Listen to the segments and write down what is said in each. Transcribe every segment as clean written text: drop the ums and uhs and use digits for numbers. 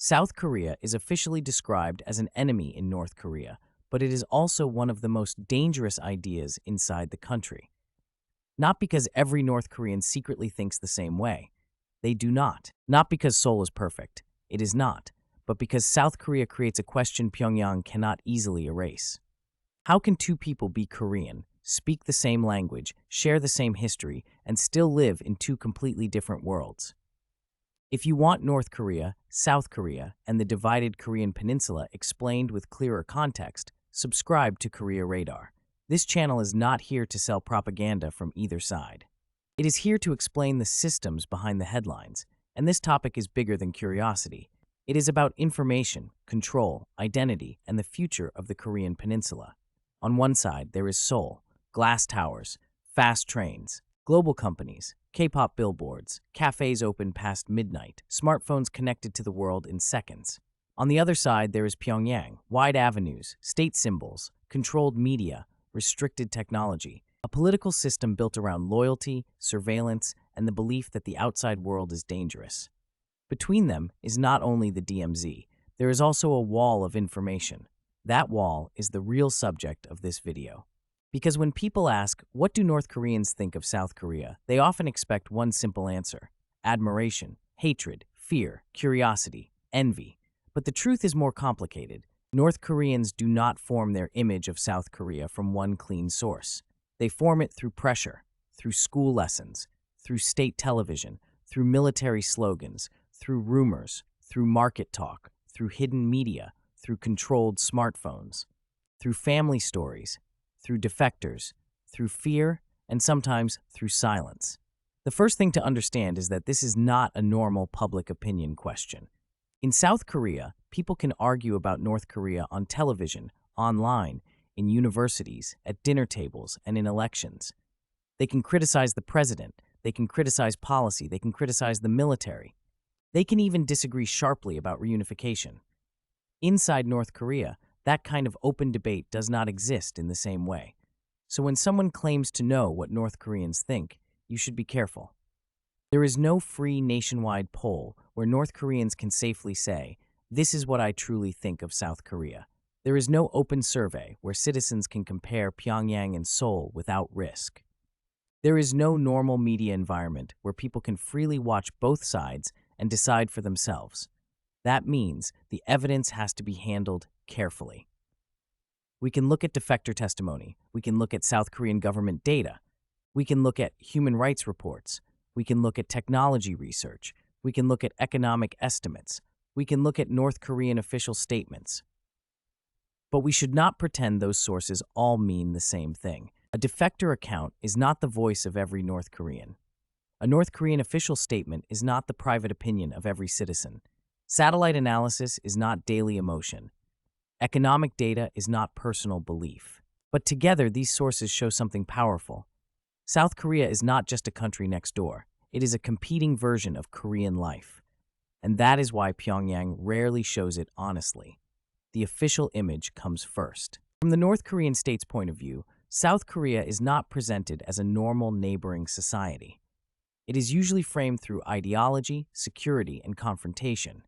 South Korea is officially described as an enemy in North Korea, but it is also one of the most dangerous ideas inside the country. Not because every North Korean secretly thinks the same way. They do not. Not because Seoul is perfect. It is not. But because South Korea creates a question Pyongyang cannot easily erase. How can two people be Korean, speak the same language, share the same history, and still live in two completely different worlds? If you want North Korea, South Korea, and the divided Korean Peninsula explained with clearer context, subscribe to Korea Radar. This channel is not here to sell propaganda from either side. It is here to explain the systems behind the headlines, and this topic is bigger than curiosity. It is about information, control, identity, and the future of the Korean Peninsula. On one side, there is Seoul, glass towers, fast trains, global companies, K-pop billboards, cafes open past midnight, smartphones connected to the world in seconds. On the other side, there is Pyongyang, wide avenues, state symbols, controlled media, restricted technology, a political system built around loyalty, surveillance, and the belief that the outside world is dangerous. Between them is not only the DMZ, there is also a wall of information. That wall is the real subject of this video. Because when people ask, what do North Koreans think of South Korea, they often expect one simple answer: admiration, hatred, fear, curiosity, envy. But the truth is more complicated. North Koreans do not form their image of South Korea from one clean source. They form it through pressure, through school lessons, through state television, through military slogans, through rumors, through market talk, through hidden media, through controlled smartphones, through family stories, through defectors, through fear, and sometimes through silence. The first thing to understand is that this is not a normal public opinion question. In South Korea, people can argue about North Korea on television, online, in universities, at dinner tables, and in elections. They can criticize the president, they can criticize policy, they can criticize the military. They can even disagree sharply about reunification. Inside North Korea, that kind of open debate does not exist in the same way. So when someone claims to know what North Koreans think, you should be careful. There is no free nationwide poll where North Koreans can safely say, "This is what I truly think of South Korea." There is no open survey where citizens can compare Pyongyang and Seoul without risk. There is no normal media environment where people can freely watch both sides and decide for themselves. That means the evidence has to be handled carefully. We can look at defector testimony. We can look at South Korean government data. We can look at human rights reports. We can look at technology research. We can look at economic estimates. We can look at North Korean official statements. But we should not pretend those sources all mean the same thing. A defector account is not the voice of every North Korean. A North Korean official statement is not the private opinion of every citizen. Satellite analysis is not daily emotion. Economic data is not personal belief. But together, these sources show something powerful. South Korea is not just a country next door. It is a competing version of Korean life. And that is why Pyongyang rarely shows it honestly. The official image comes first. From the North Korean state's point of view, South Korea is not presented as a normal neighboring society. It is usually framed through ideology, security, and confrontation.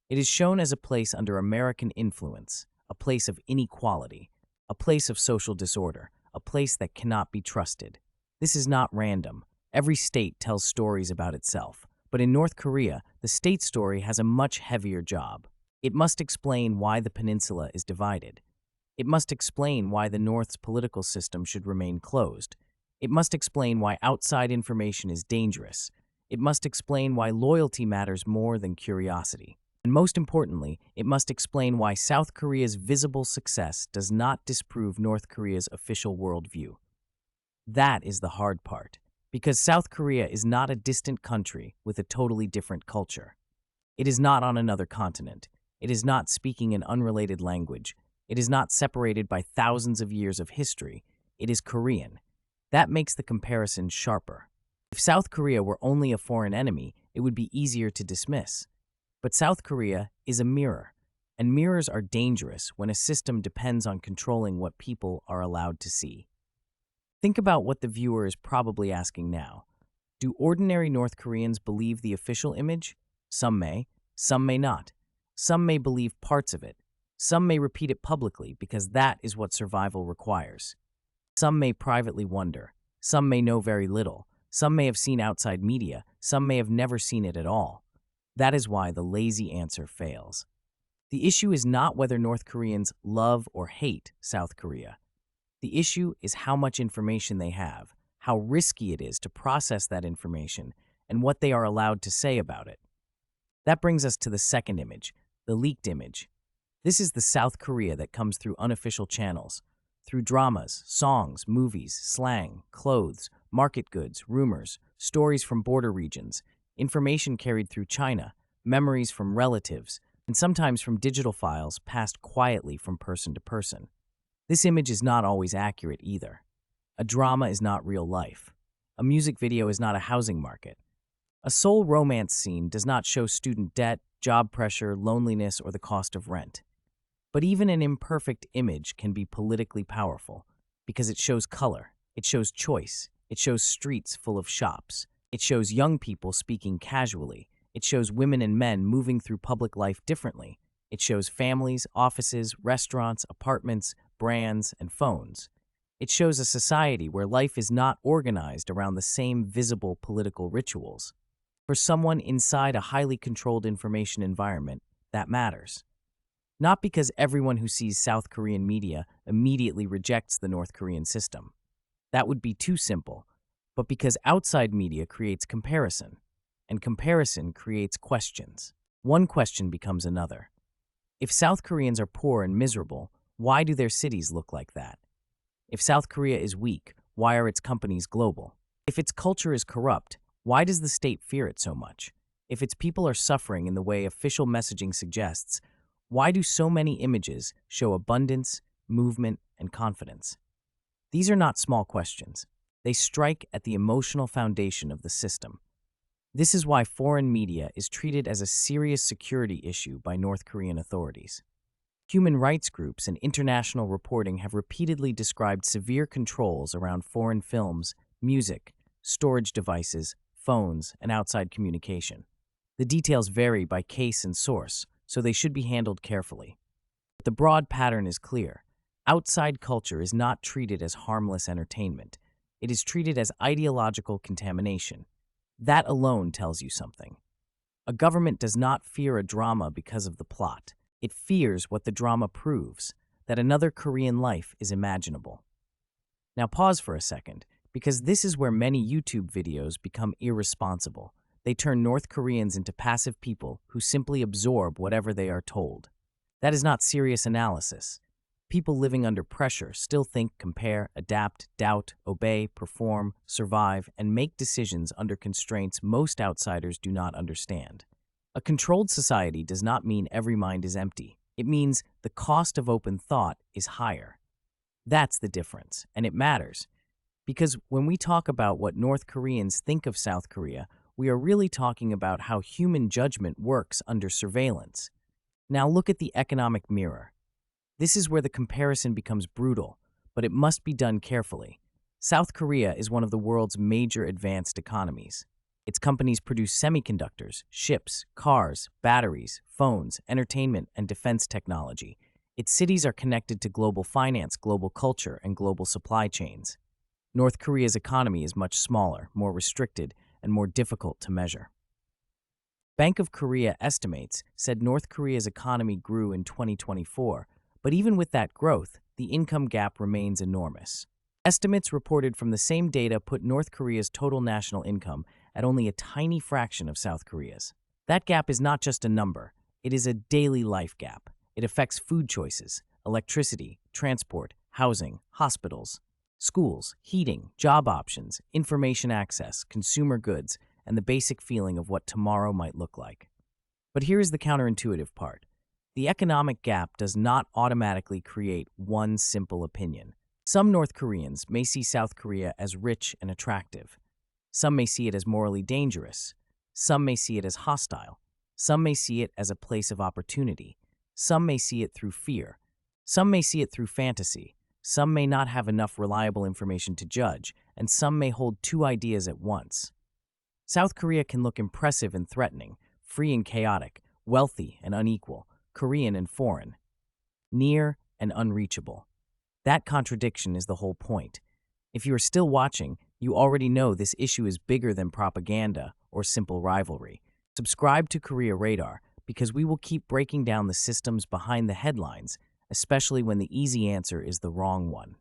It is shown as a place under American influence, a place of inequality, a place of social disorder, a place that cannot be trusted. This is not random. Every state tells stories about itself. But in North Korea, the state story has a much heavier job. It must explain why the peninsula is divided. It must explain why the North's political system should remain closed. It must explain why outside information is dangerous. It must explain why loyalty matters more than curiosity. And most importantly, it must explain why South Korea's visible success does not disprove North Korea's official worldview. That is the hard part, because South Korea is not a distant country with a totally different culture. It is not on another continent. It is not speaking an unrelated language. It is not separated by thousands of years of history. It is Korean. That makes the comparison sharper. If South Korea were only a foreign enemy, it would be easier to dismiss. But South Korea is a mirror, and mirrors are dangerous when a system depends on controlling what people are allowed to see. Think about what the viewer is probably asking now. Do ordinary North Koreans believe the official image? Some may not. Some may believe parts of it. Some may repeat it publicly because that is what survival requires. Some may privately wonder. Some may know very little. Some may have seen outside media. Some may have never seen it at all. That is why the lazy answer fails. The issue is not whether North Koreans love or hate South Korea. The issue is how much information they have, how risky it is to process that information, and what they are allowed to say about it. That brings us to the second image, the leaked image. This is the South Korea that comes through unofficial channels, through dramas, songs, movies, slang, clothes, market goods, rumors, stories from border regions, information carried through China, memories from relatives, and sometimes from digital files passed quietly from person to person. This image is not always accurate either. A drama is not real life. A music video is not a housing market. A Seoul romance scene does not show student debt, job pressure, loneliness, or the cost of rent. But even an imperfect image can be politically powerful because it shows color, it shows choice, it shows streets full of shops, it shows young people speaking casually, it shows women and men moving through public life differently, it shows families, offices, restaurants, apartments, brands, and phones. It shows a society where life is not organized around the same visible political rituals. For someone inside a highly controlled information environment, that matters. Not because everyone who sees South Korean media immediately rejects the North Korean system. That would be too simple, but because outside media creates comparison, and comparison creates questions. One question becomes another. If South Koreans are poor and miserable, why do their cities look like that? If South Korea is weak, why are its companies global? If its culture is corrupt, why does the state fear it so much? If its people are suffering in the way official messaging suggests, why do so many images show abundance, movement, and confidence? These are not small questions. They strike at the emotional foundation of the system. This is why foreign media is treated as a serious security issue by North Korean authorities. Human rights groups and international reporting have repeatedly described severe controls around foreign films, music, storage devices, phones, and outside communication. The details vary by case and source, so they should be handled carefully. But the broad pattern is clear. Outside culture is not treated as harmless entertainment. It is treated as ideological contamination. That alone tells you something. A government does not fear a drama because of the plot. It fears what the drama proves, that another Korean life is imaginable. Now pause for a second, because this is where many YouTube videos become irresponsible. They turn North Koreans into passive people who simply absorb whatever they are told. That is not serious analysis. People living under pressure still think, compare, adapt, doubt, obey, perform, survive, and make decisions under constraints most outsiders do not understand. A controlled society does not mean every mind is empty. It means the cost of open thought is higher. That's the difference, and it matters. Because when we talk about what North Koreans think of South Korea, we are really talking about how human judgment works under surveillance. Now look at the economic mirror. This is where the comparison becomes brutal, but it must be done carefully. South Korea is one of the world's major advanced economies. Its companies produce semiconductors, ships, cars, batteries, phones, entertainment, and defense technology. Its cities are connected to global finance, global culture, and global supply chains. North Korea's economy is much smaller, more restricted, and more difficult to measure. Bank of Korea estimates said North Korea's economy grew in 2024, but even with that growth, the income gap remains enormous. Estimates reported from the same data put North Korea's total national income at only a tiny fraction of South Korea's. That gap is not just a number, it is a daily life gap. It affects food choices, electricity, transport, housing, hospitals, schools, heating, job options, information access, consumer goods, and the basic feeling of what tomorrow might look like. But here is the counterintuitive part. The economic gap does not automatically create one simple opinion. Some North Koreans may see South Korea as rich and attractive. Some may see it as morally dangerous. Some may see it as hostile. Some may see it as a place of opportunity. Some may see it through fear. Some may see it through fantasy. Some may not have enough reliable information to judge, and some may hold two ideas at once. South Korea can look impressive and threatening, free and chaotic, wealthy and unequal, Korean and foreign, near and unreachable. That contradiction is the whole point. If you are still watching, you already know this issue is bigger than propaganda or simple rivalry. Subscribe to Korea Radar because we will keep breaking down the systems behind the headlines, especially when the easy answer is the wrong one.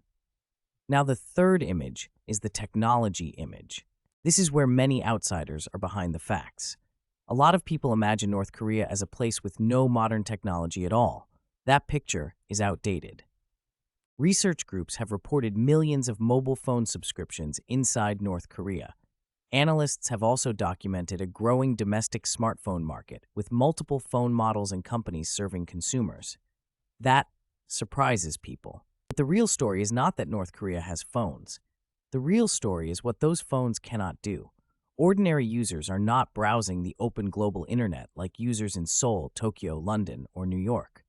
Now, the third image is the technology image. This is where many outsiders are behind the facts. A lot of people imagine North Korea as a place with no modern technology at all. That picture is outdated. Research groups have reported millions of mobile phone subscriptions inside North Korea. Analysts have also documented a growing domestic smartphone market with multiple phone models and companies serving consumers. That surprises people. But the real story is not that North Korea has phones. The real story is what those phones cannot do. Ordinary users are not browsing the open global internet like users in Seoul, Tokyo, London, or New York.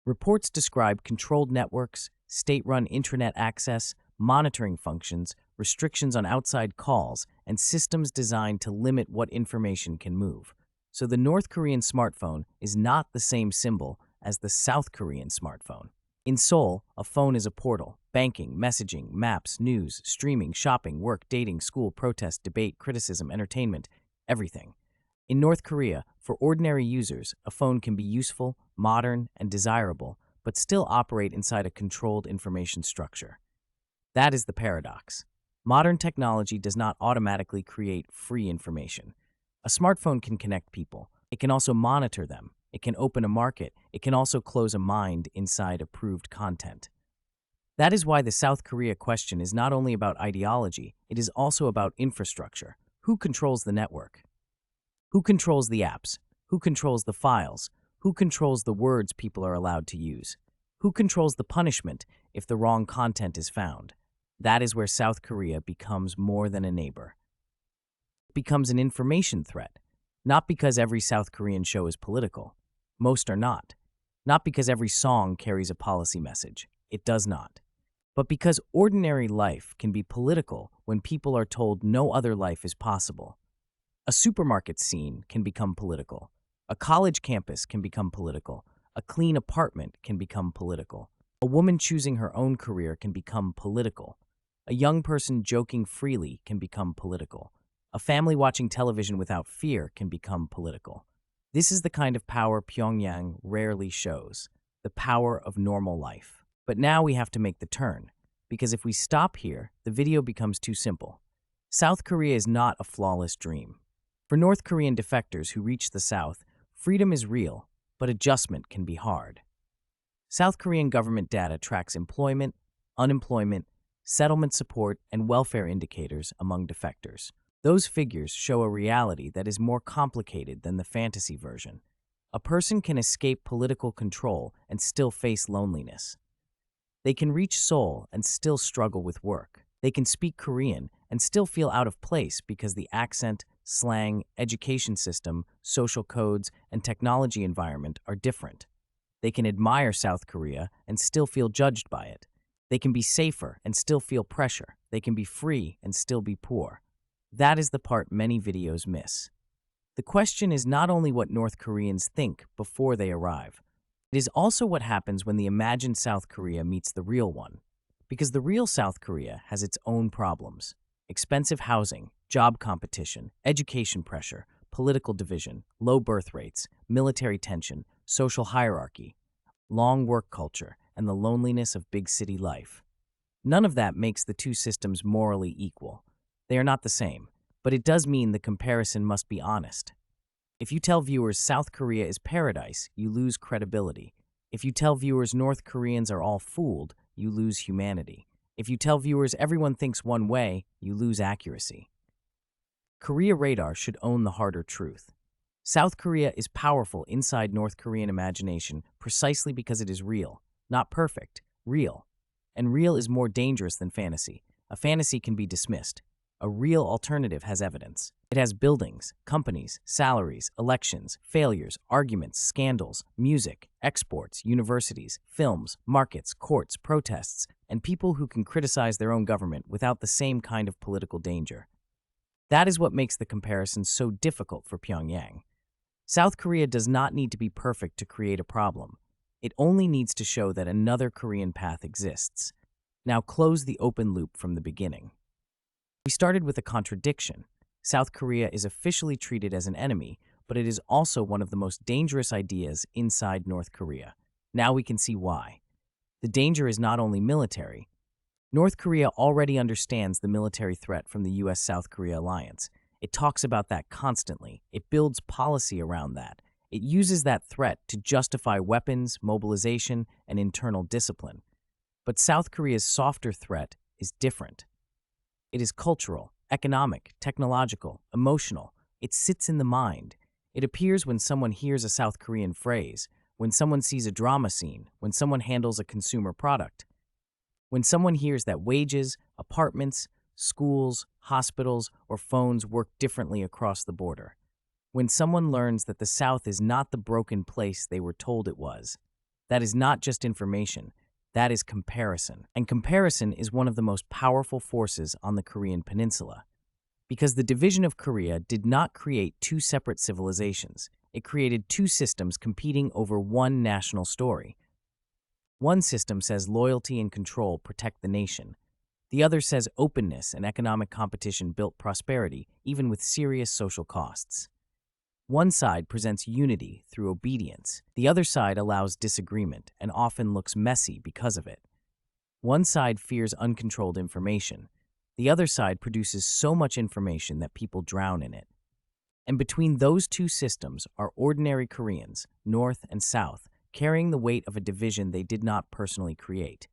Reports describe controlled networks, state-run intranet access, monitoring functions, restrictions on outside calls, and systems designed to limit what information can move. So the North Korean smartphone is not the same symbol as the South Korean smartphone. In Seoul, a phone is a portal. Banking, messaging, maps, news, streaming, shopping, work, dating, school, protest, debate, criticism, entertainment, everything. In North Korea, for ordinary users, a phone can be useful, modern, and desirable, but still operate inside a controlled information structure. That is the paradox. Modern technology does not automatically create free information. A smartphone can connect people. It can also monitor them. It can open a market. It can also close a mind inside approved content. That is why the South Korea question is not only about ideology, it is also about infrastructure. Who controls the network? Who controls the apps? Who controls the files? Who controls the words people are allowed to use? Who controls the punishment if the wrong content is found? That is where South Korea becomes more than a neighbor. It becomes an information threat, not because every South Korean show is political. Most are not. Not because every song carries a policy message. It does not. But because ordinary life can be political when people are told no other life is possible. A supermarket scene can become political. A college campus can become political. A clean apartment can become political. A woman choosing her own career can become political. A young person joking freely can become political. A family watching television without fear can become political. This is the kind of power Pyongyang rarely shows, the power of normal life. But now we have to make the turn, because if we stop here, the video becomes too simple. South Korea is not a flawless dream. For North Korean defectors who reach the South, freedom is real, but adjustment can be hard. South Korean government data tracks employment, unemployment, settlement support, and welfare indicators among defectors. Those figures show a reality that is more complicated than the fantasy version. A person can escape political control and still face loneliness. They can reach Seoul and still struggle with work. They can speak Korean and still feel out of place because the accent, slang, education system, social codes, and technology environment are different. They can admire South Korea and still feel judged by it. They can be safer and still feel pressure. They can be free and still be poor. That is the part many videos miss. The question is not only what North Koreans think before they arrive. It is also what happens when the imagined South Korea meets the real one. Because the real South Korea has its own problems. Expensive housing, job competition, education pressure, political division, low birth rates, military tension, social hierarchy, long work culture, and the loneliness of big city life. None of that makes the two systems morally equal. They are not the same, but it does mean the comparison must be honest. If you tell viewers South Korea is paradise, you lose credibility. If you tell viewers North Koreans are all fooled, you lose humanity. If you tell viewers everyone thinks one way, you lose accuracy. Korea Radar should own the harder truth. South Korea is powerful inside North Korean imagination precisely because it is real, not perfect, real. And real is more dangerous than fantasy. A fantasy can be dismissed. A real alternative has evidence. It has buildings, companies, salaries, elections, failures, arguments, scandals, music, exports, universities, films, markets, courts, protests, and people who can criticize their own government without the same kind of political danger. That is what makes the comparison so difficult for Pyongyang. South Korea does not need to be perfect to create a problem. It only needs to show that another Korean path exists. Now close the open loop from the beginning. We started with a contradiction. South Korea is officially treated as an enemy, but it is also one of the most dangerous ideas inside North Korea. Now we can see why. The danger is not only military. North Korea already understands the military threat from the US-South Korea alliance. It talks about that constantly. It builds policy around that. It uses that threat to justify weapons, mobilization, and internal discipline. But South Korea's softer threat is different. It is cultural, economic, technological, emotional. It sits in the mind. It appears when someone hears a South Korean phrase, when someone sees a drama scene, when someone handles a consumer product. When someone hears that wages, apartments, schools, hospitals, or phones work differently across the border. When someone learns that the South is not the broken place they were told it was. That is not just information. That is comparison. And comparison is one of the most powerful forces on the Korean Peninsula. Because the division of Korea did not create two separate civilizations. It created two systems competing over one national story. One system says loyalty and control protect the nation. The other says openness and economic competition built prosperity, even with serious social costs. One side presents unity through obedience. The other side allows disagreement and often looks messy because of it. One side fears uncontrolled information. The other side produces so much information that people drown in it. And between those two systems are ordinary Koreans, North and South, carrying the weight of a division they did not personally create.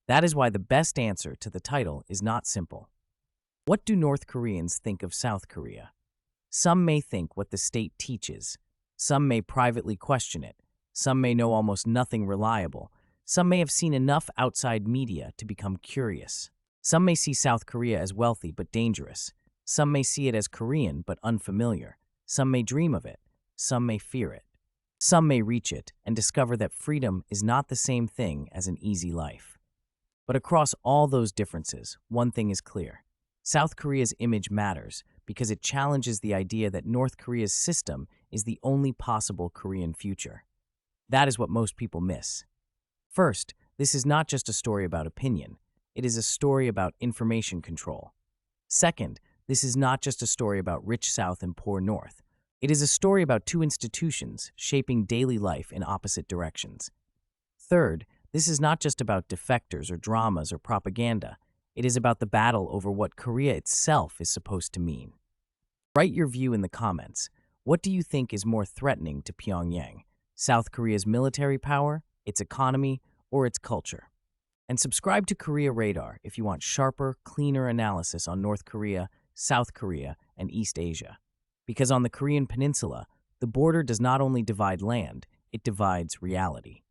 That is why the best answer to the title is not simple. What do North Koreans think of South Korea? Some may think what the state teaches. Some may privately question it. Some may know almost nothing reliable. Some may have seen enough outside media to become curious. Some may see South Korea as wealthy but dangerous. Some may see it as Korean but unfamiliar. Some may dream of it. Some may fear it. Some may reach it and discover that freedom is not the same thing as an easy life. But across all those differences, one thing is clear. South Korea's image matters because it challenges the idea that North Korea's system is the only possible Korean future. That is what most people miss. First, this is not just a story about opinion. It is a story about information control. Second, this is not just a story about rich South and poor North. It is a story about two institutions shaping daily life in opposite directions. Third, this is not just about defectors or dramas or propaganda. It is about the battle over what Korea itself is supposed to mean. Write your view in the comments. What do you think is more threatening to Pyongyang? South Korea's military power, its economy, or its culture? And subscribe to Korea Radar if you want sharper, cleaner analysis on North Korea, South Korea, and East Asia. Because on the Korean Peninsula, the border does not only divide land, it divides reality.